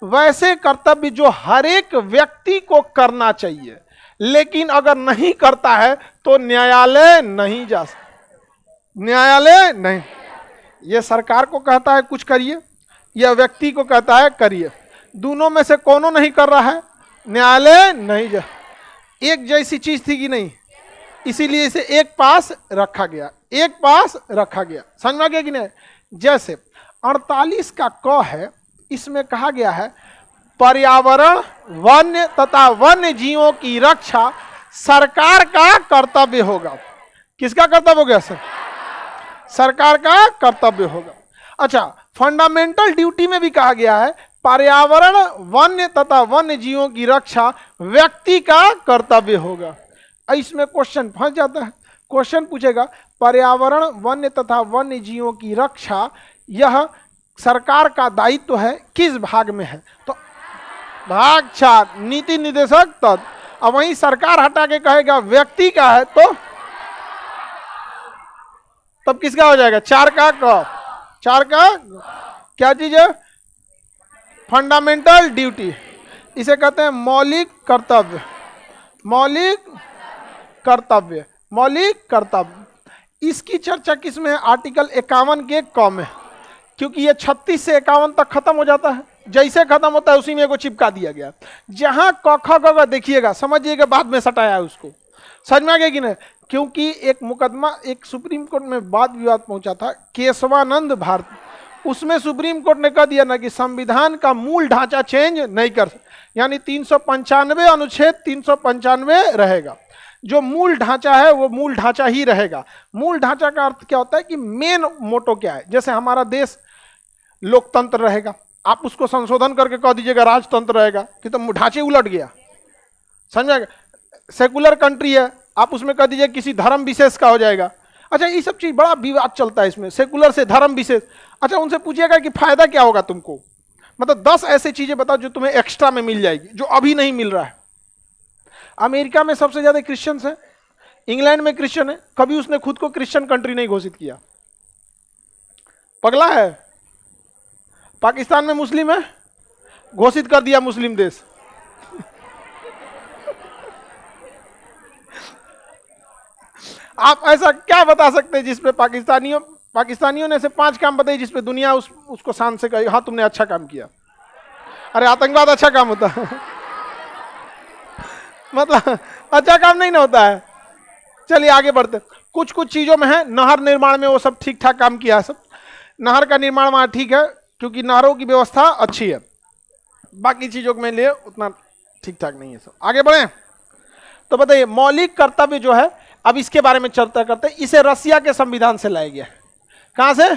वैसे कर्तव्य जो हर एक व्यक्ति को करना चाहिए, लेकिन अगर नहीं करता है तो न्यायालय नहीं जा सकता। न्यायालय नहीं, यह सरकार को कहता है कुछ करिए, यह व्यक्ति को कहता है करिए। दोनों में से कोनो नहीं कर रहा है, न्यायालय नहीं जा। एक जैसी चीज थी कि नहीं, इसीलिए इसे एक पास रखा गया, एक पास रखा गया। समझ में आ गया कि नहीं? जैसे 48 का क है, इसमें कहा गया है पर्यावरण, वन्य तथा वन्य जीवों की रक्षा सरकार का कर्तव्य होगा। किसका कर्तव्य हो गया सर? सरकार का कर्तव्य होगा। अच्छा, फंडामेंटल ड्यूटी में भी कहा गया है पर्यावरण, वन्य तथा वन्य जीवों की रक्षा व्यक्ति का कर्तव्य होगा। इसमें क्वेश्चन फंस जाता है। क्वेश्चन पूछेगा पर्यावरण, वन्य तथा वन्य जीवों की रक्षा यह सरकार का दायित्व है, किस भाग में है? तो भाग 4, नीति निदेशक तत्व। अब वहीं सरकार हटा के कहेगा व्यक्ति का है, तो तब किसका हो जाएगा? 4 का क। 4 का क्या चीज है? Fundamental duty. इसे कहते हैं मौलिक कर्तव्य। मौलिक कर्तव्य, मौलिक कर्तव्य। इसकी चर्चा किसमें है? आर्टिकल 51 के क में, क्योंकि ये 36 से 51 तक खत्म हो जाता है। जैसे खत्म होता है उसी में को चिपका दिया गया। जहां क ख ग देखिएगा, समझिएगा बाद में सटाया है उसको। समझ में आ गया कि नहीं? क्योंकि एक मुकदमा एक सुप्रीम कोर्ट में वाद विवाद पहुंचा था, केशवानंद भारती। उसमें सुप्रीम कोर्ट ने कह दिया ना कि संविधान का मूल ढांचा चेंज नहीं कर, यानी 395 अनुच्छेद 395 रहेगा। जो मूल ढांचा है वो मूल ढांचा ही रहेगा। मूल ढांचा का अर्थ क्या होता है कि मेन मोटो क्या है? जैसे हमारा देश लोकतंत्र रहेगा, आप उसको संशोधन करके कह दीजिएगा राजतंत्र रहेगा, कि तो ढांचे उलट गया। समझ? सेकुलर कंट्री है, आप उसमें कह दीजिए किसी धर्म विशेष का हो जाएगा। अच्छा, ये सब चीज बड़ा विवाद चलता है इसमें, सेकुलर से धर्म विशेष। अच्छा, उनसे पूछिएगा कि फायदा क्या होगा तुमको? मतलब 10 ऐसे चीजें बताओ जो तुम्हें एक्स्ट्रा में मिल जाएगी, जो अभी नहीं मिल रहा है। अमेरिका में सबसे ज्यादा क्रिश्चियंस है, इंग्लैंड में क्रिश्चियन है, कभी उसने खुद को क्रिश्चियन कंट्री नहीं घोषित किया। पगला है। पाकिस्तान में मुस्लिम है, घोषित कर दिया मुस्लिम देश। आप ऐसा क्या बता सकते हैं जिसपे पाकिस्तानियों ने से 5 काम बताए जिसपे दुनिया उसको शान से कहे हाँ तुमने अच्छा काम किया? अरे आतंकवाद अच्छा काम होता है? मतलब अच्छा काम नहीं ना होता है। चलिए आगे बढ़ते। कुछ कुछ चीजों में है, नहर निर्माण में वो सब ठीक ठाक काम किया है। सब नहर का निर्माण वहां ठीक है, क्योंकि नहरों की व्यवस्था अच्छी है। बाकी चीजों में लिए उतना ठीक ठाक नहीं है। सब आगे बढ़े तो बताइए, मौलिक कर्तव्य जो है, अब इसके बारे में चर्चा करते हैं। इसे रसिया के संविधान से लाया गया। कहां से?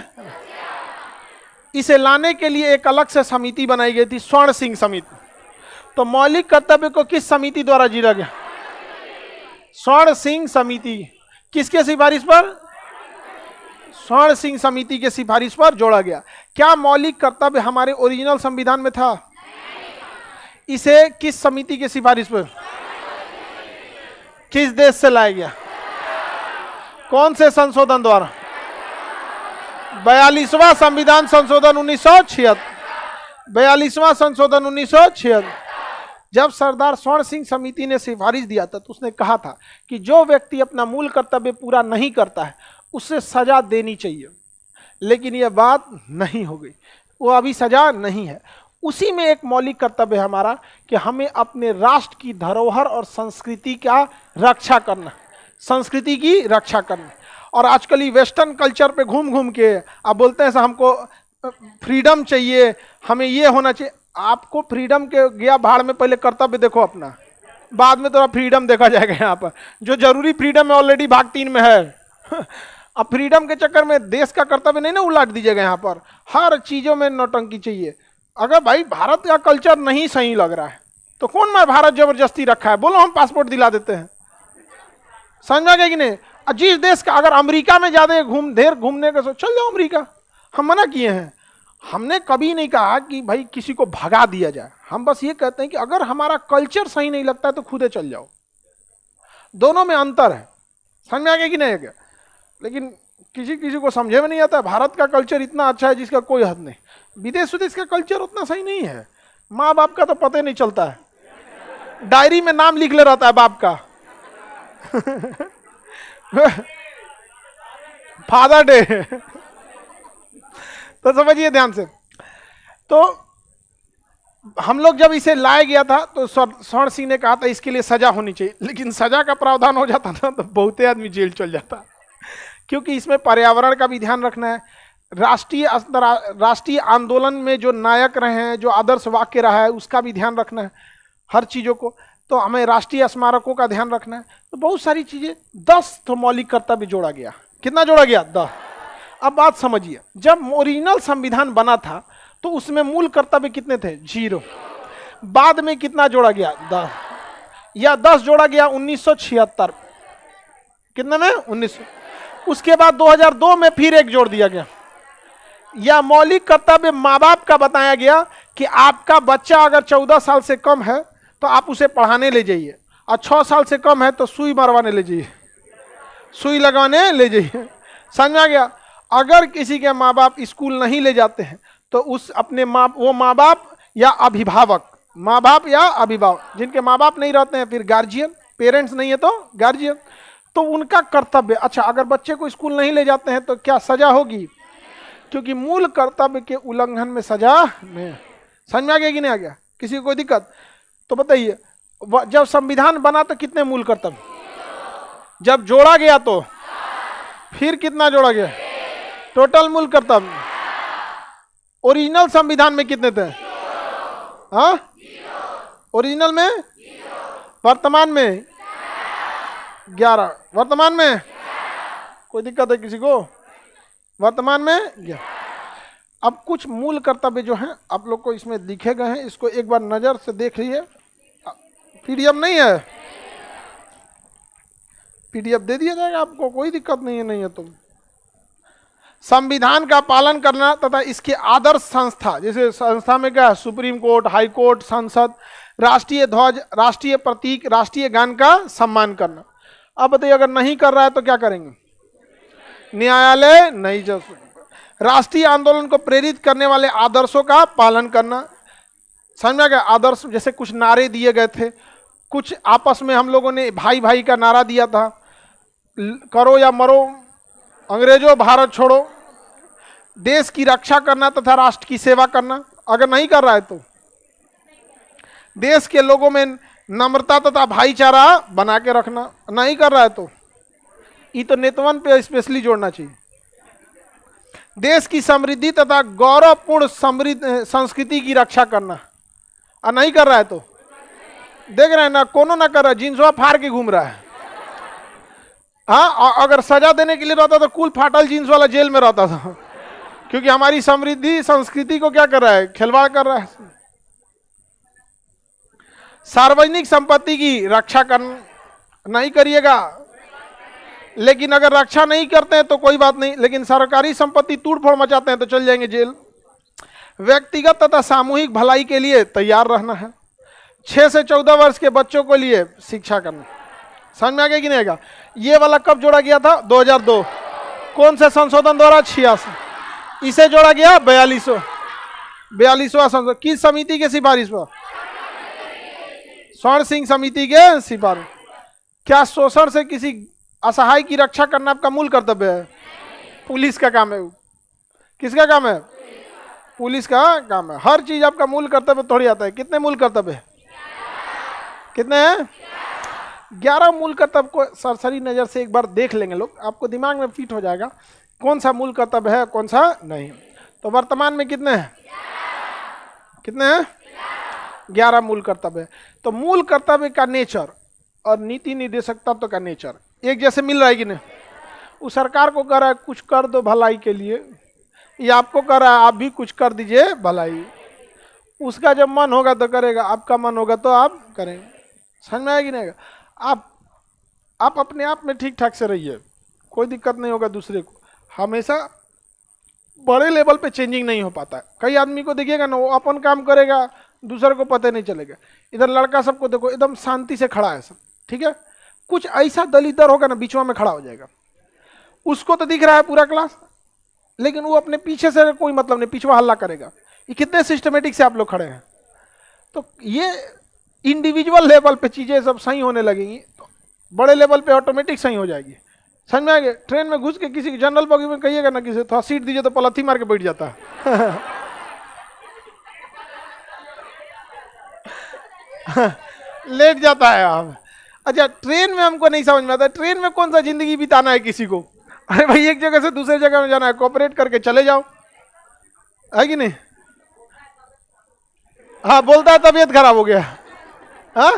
इसे लाने के लिए एक अलग से समिति बनाई गई थी, स्वर्ण सिंह समिति। तो मौलिक कर्तव्य को किस समिति द्वारा जीरा गया? स्वर्ण सिंह समिति। किसके सिफारिश पर? स्वर्ण सिंह समिति के सिफारिश पर जोड़ा गया। क्या मौलिक कर्तव्य हमारे ओरिजिनल संविधान में था? इसे किस समिति की सिफारिश पर, किस देश से लाया गया? कौन से संशोधन द्वारा? 42वां संविधान संशोधन 1976। 42वां संशोधन 1976। जब सरदार स्वर्ण सिंह समिति ने सिफारिश दिया था तो उसने कहा था कि जो व्यक्ति अपना मूल कर्तव्य पूरा नहीं करता है उसे सजा देनी चाहिए, लेकिन यह बात नहीं हो गई, वो अभी सजा नहीं है। उसी में एक मौलिक कर्तव्य है हमारा कि हमें अपने राष्ट्र की धरोहर और संस्कृति का रक्षा करना, संस्कृति की रक्षा करना। और आजकल ये वेस्टर्न कल्चर पे घूम घूम के आप बोलते हैं हमको फ्रीडम चाहिए, हमें ये होना चाहिए। आपको फ्रीडम के गया भाड़ में, पहले कर्तव्य देखो अपना, बाद में थोड़ा फ्रीडम देखा जाएगा। यहाँ पर जो जरूरी फ्रीडम है ऑलरेडी भाग 3 में है। अब फ्रीडम के चक्कर में देश का कर्तव्य नहीं ना उलाट दीजिएगा। यहाँ पर हर चीजों में नौटंकी चाहिए। अगर भाई भारत का कल्चर नहीं सही लग रहा है तो कौन मैं भारत जबरदस्ती रखा है, बोलो हम पासपोर्ट दिला देते हैं। समझा गया कि नहीं? जिस देश का, अगर अमेरिका में ज्यादा ढेर घूमने का चल जाओ अमेरिका, हम मना किए हैं। हमने कभी नहीं कहा कि भाई किसी को भगा दिया जाए, हम बस ये कहते हैं कि अगर हमारा कल्चर सही नहीं लगता है तो खुदे चल जाओ। दोनों में अंतर है, समझ में आ गया कि नहीं है? लेकिन किसी किसी को समझे में नहीं आता। भारत का कल्चर इतना अच्छा है जिसका कोई हद नहीं, विदेश विदेश का कल्चर उतना सही नहीं है। माँ बाप का तो पता ही नहीं चलता है, डायरी में नाम लिख ले रहता है बाप का। Father day. तो समझिए ध्यान से। तो हम लोग जब इसे लाया गया था तो स्वर्ण सिंह ने कहा था इसके लिए सजा होनी चाहिए, लेकिन सजा का प्रावधान हो जाता था तो बहुते आदमी जेल चल जाता, क्योंकि इसमें पर्यावरण का भी ध्यान रखना है। राष्ट्रीय आंदोलन में जो नायक रहे हैं, जो आदर्श वाक्य रहा है, उसका भी ध्यान रखना है, हर चीज़ों को। तो हमें राष्ट्रीय स्मारकों का ध्यान रखना है। तो बहुत सारी चीज़ें, 10 तो मौलिक कर्तव्य जोड़ा गया। कितना जोड़ा गया? 10। अब बात समझिए, जब ओरिजिनल संविधान बना था तो उसमें मूल कर्तव्य कितने थे? 0। बाद में कितना जोड़ा गया? 10। या 10 जोड़ा गया 1976। कितने में? 19। उसके बाद 2002 में फिर एक जोड़ दिया गया। या मौलिक कर्तव्य माँ बाप का बताया गया कि आपका बच्चा अगर 14 साल से कम है तो आप उसे पढ़ाने ले जाइए, और 6 साल से कम है तो सुई मरवाने ले जाइए, सुई लगाने ले जाइए। समझ आ गया? अगर किसी के माँ बाप स्कूल नहीं ले जाते हैं तो उस अपने वो माँ बाप या अभिभावक, माँ बाप या अभिभावक, जिनके माँ बाप नहीं रहते हैं, फिर गार्जियन, पेरेंट्स नहीं है तो गार्जियन, तो उनका कर्तव्य। अच्छा, अगर बच्चे को स्कूल नहीं ले जाते हैं तो क्या सजा होगी? क्योंकि मूल कर्तव्य के उल्लंघन में सजा नहीं। समझ में आ गया कि नहीं आ गया? किसी को कोई दिक्कत? तो बताइए, जब संविधान बना तो कितने मूल कर्तव्य? जब जोड़ा गया तो फिर कितना जोड़ा गया? टोटल मूल कर्तव्य ओरिजिनल संविधान में कितने थे? हाँ, ओरिजिनल में, वर्तमान में 11। वर्तमान में कोई दिक्कत है किसी को? वर्तमान में 11। अब कुछ मूल कर्तव्य जो हैं आप लोग को इसमें लिखे गए हैं, इसको एक बार नजर से देख लीजिए। पीडीएफ नहीं है? पीडीएफ दे दिया जाएगा आपको, कोई दिक्कत नहीं है। नहीं है तो संविधान का पालन करना तथा इसके आदर्श संस्था, जैसे संस्था में क्या है? सुप्रीम कोर्ट, हाई कोर्ट, संसद, राष्ट्रीय ध्वज, राष्ट्रीय प्रतीक, राष्ट्रीय गान का सम्मान करना। अब बताइए, अगर नहीं कर रहा है तो क्या करेंगे? न्यायालय नहीं जा सकता। राष्ट्रीय आंदोलन को प्रेरित करने वाले आदर्शों का पालन करना। समझ में गया? आदर्श जैसे कुछ नारे दिए गए थे, कुछ आपस में हम लोगों ने भाई भाई का नारा दिया था, करो या मरो, अंग्रेजों भारत छोड़ो, देश की रक्षा करना तथा राष्ट्र की सेवा करना। अगर नहीं कर रहा है तो देश के लोगों में नम्रता तथा भाईचारा बना के रखना। नहीं कर रहा है तो ये तो नेतवन पे स्पेशली जोड़ना चाहिए। देश की समृद्धि तथा गौरवपूर्ण संस्कृति की रक्षा करना। और नहीं कर रहा है तो देख रहे हैं ना, कोनो ना कर रहा है, जींसवा फाड़ के घूम रहा है। हाँ, अगर सजा देने के लिए रहता तो कुल फाटल जींस वाला जेल में रहता था, क्योंकि हमारी समृद्धि संस्कृति को क्या कर रहा है? खिलवाड़ कर रहा है। सार्वजनिक संपत्ति की रक्षा करना नहीं करिएगा। लेकिन अगर रक्षा नहीं करते हैं तो कोई बात नहीं, लेकिन सरकारी संपत्ति तोड़फोड़ मचाते हैं तो चल जाएंगे जेल। व्यक्तिगत तथा सामूहिक भलाई के लिए तैयार रहना है। 6 से 14 वर्ष के बच्चों को लिए शिक्षा करना। समझ में आ गया कि नहीं आएगा? ये वाला कब जोड़ा गया था? 2002। कौन से संशोधन द्वारा? 86। इसे जोड़ा गया 42वां संशोधन। किस समिति के सिफारिश पर? स्वर्ण सिंह समिति के सिफारिश। क्या शोषण से किसी असहाय की रक्षा करना आपका मूल कर्तव्य है? पुलिस का काम है। किसका काम है? पुलिस का काम है। हर चीज आपका मूल कर्तव्य थोड़ी आता है। कितने मूल कर्तव्य है? कितने हैं? 11 मूल कर्तव्य को सरसरी नजर से एक बार देख लेंगे लोग, आपको दिमाग में फिट हो जाएगा कौन सा मूल कर्तव्य है कौन सा नहीं। तो वर्तमान में कितने हैं? कितने हैं? 11 मूल कर्तव्य है। तो मूल कर्तव्य का नेचर और नीति निर्देशक तत्व का नेचर एक जैसे मिल रहा है कि नहीं? वो सरकार को कह रहा है कुछ कर दो भलाई के लिए, ये आपको कह रहा है आप भी कुछ कर दीजिए भलाई। उसका जब मन होगा तो करेगा, आपका मन होगा तो आप करेंगे। समझ में आएगी नहीं? आप अपने आप में ठीक ठाक से रहिए, कोई दिक्कत नहीं होगा। दूसरे को हमेशा बड़े लेवल पे चेंजिंग नहीं हो पाता है। कई आदमी को देखिएगा ना, वो अपन काम करेगा दूसरे को पता नहीं चलेगा। इधर लड़का सबको देखो एकदम शांति से खड़ा है सब, ठीक है। कुछ ऐसा दलिदर होगा ना बीचवा में खड़ा हो जाएगा, उसको तो दिख रहा है पूरा क्लास, लेकिन वो अपने पीछे से कोई मतलब नहीं, पिछवा हल्ला करेगा। ये कितने सिस्टमेटिक से आप लोग खड़े हैं। तो ये इंडिविजुअल लेवल पे चीजें सब सही होने लगेंगी तो बड़े लेवल पे ऑटोमेटिक सही हो जाएगी। समझ में आ गया? ट्रेन में घुस के किसी जनरल बॉगी में कहिएगा ना किसी थोड़ा सीट दीजिए तो पलथी मार के बैठ जाता है। लेट जाता है आप। अच्छा, ट्रेन में हमको नहीं समझ में आता, ट्रेन में कौन सा जिंदगी बिताना है किसी को? अरे भाई एक जगह से दूसरे जगह में जाना है, कोऑपरेट करके चले जाओ, है कि नहीं? हाँ, बोलता है तबीयत खराब हो गया। हाँ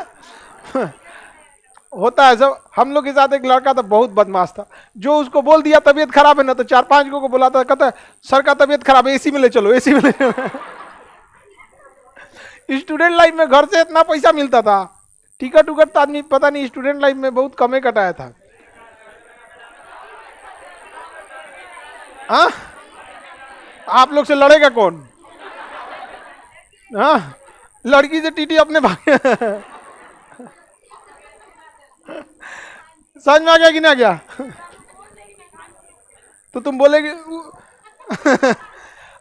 होता है सब। हम लोग के साथ एक लड़का था बहुत बदमाश था, जो उसको बोल दिया तबीयत खराब है ना तो 4-5 को बुलाता, कहता है सर का तबीयत खराब है, एसी में ले चलो, एसी में ले चलो। स्टूडेंट लाइफ में घर से इतना पैसा मिलता था, टिकट उकट तो आदमी पता नहीं स्टूडेंट लाइफ में बहुत कम ही कटाया था। हाँ, आप लोग से लड़ेगा कौन? हाँ, लड़की से टीटी अपने भाग। समझ में आ गया कि नहीं आ गया? तो तुम बोलेगे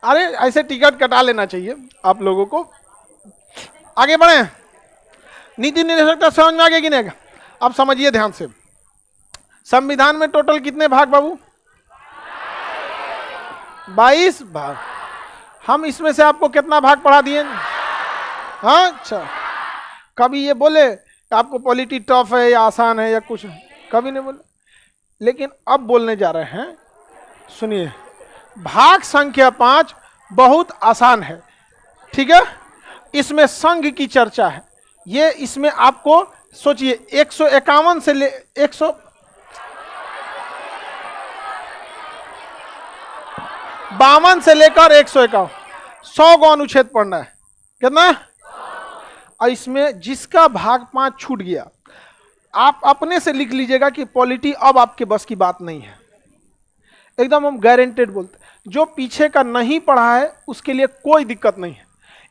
अरे ऐसे टिकट कटा लेना चाहिए आप लोगों को। आगे बढ़े। नीति निर्देशक समझ में आ गया कि नहीं? अब समझिए ध्यान से। संविधान में टोटल कितने भाग बाबू? 22 भाग। हम इसमें से आपको कितना भाग पढ़ा दिए? हाँ, अच्छा। कभी ये बोले आपको पॉलिटी टफ है या आसान है या कुछ? कभी नहीं बोले। लेकिन अब बोलने जा रहे हैं, सुनिए। भाग संख्या 5 बहुत आसान है, ठीक है। इसमें संघ की चर्चा है। ये इसमें आपको सोचिए 151 से ले 152 से लेकर 151 100 को अनुच्छेद पढ़ना है। कितना? और इसमें जिसका भाग 5 छूट गया, आप अपने से लिख लीजिएगा कि पॉलिटी अब आपके बस की बात नहीं है। एकदम हम गारंटेड बोलते हैं। जो पीछे का नहीं पढ़ा है उसके लिए कोई दिक्कत नहीं है।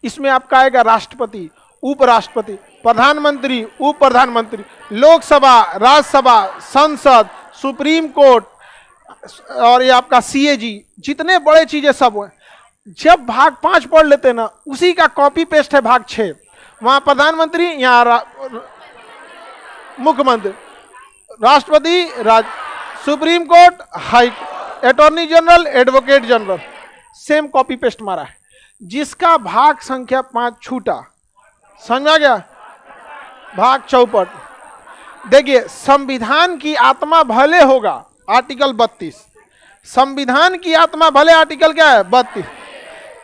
इसमें आपका आएगा राष्ट्रपति, उपराष्ट्रपति, प्रधानमंत्री, उप प्रधानमंत्री, लोकसभा, राज्यसभा, संसद, सुप्रीम कोर्ट और ये आपका सीएजी, जितने बड़े चीजें सब हैं। जब भाग 5 पढ़ लेते हैं ना, उसी का कॉपी पेस्ट है भाग 6। वहां प्रधानमंत्री, यहाँ मुख्यमंत्री, राष्ट्रपति, supreme court, high attorney general, advocate general, same copy paste मारा है। जिसका भाग संख्या 5 छूटा, समझ आ गया? भाग चौपट। देखिए, संविधान की आत्मा भले होगा आर्टिकल 32, संविधान की आत्मा भले आर्टिकल क्या है 32,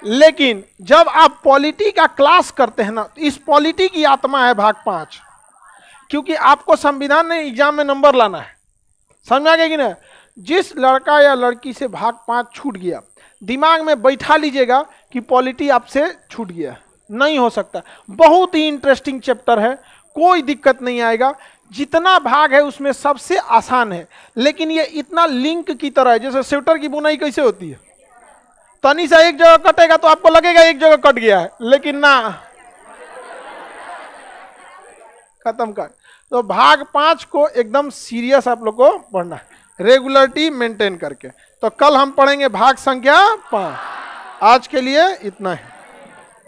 लेकिन जब आप पॉलिटी का क्लास करते हैं ना, तो इस पॉलिटी की आत्मा है भाग 5, क्योंकि आपको संविधान ने एग्जाम में नंबर लाना है। समझ में आ गया कि नहीं? जिस लड़का या लड़की से भाग 5 छूट गया, दिमाग में बैठा लीजिएगा कि पॉलिटी आपसे छूट गया। नहीं हो सकता। बहुत ही इंटरेस्टिंग चैप्टर है, कोई दिक्कत नहीं आएगा। जितना भाग है उसमें सबसे आसान है, लेकिन ये इतना लिंक की तरह है, जैसे स्वेटर की बुनाई कैसे होती है, तनी सा एक जगह कटेगा तो आपको लगेगा एक जगह कट गया है, लेकिन ना, खत्म कर। तो भाग 5 को एकदम सीरियस आप लोग को पढ़ना है, रेगुलरिटी मेंटेन करके। तो कल हम पढ़ेंगे भाग संख्या 5। आज के लिए इतना है।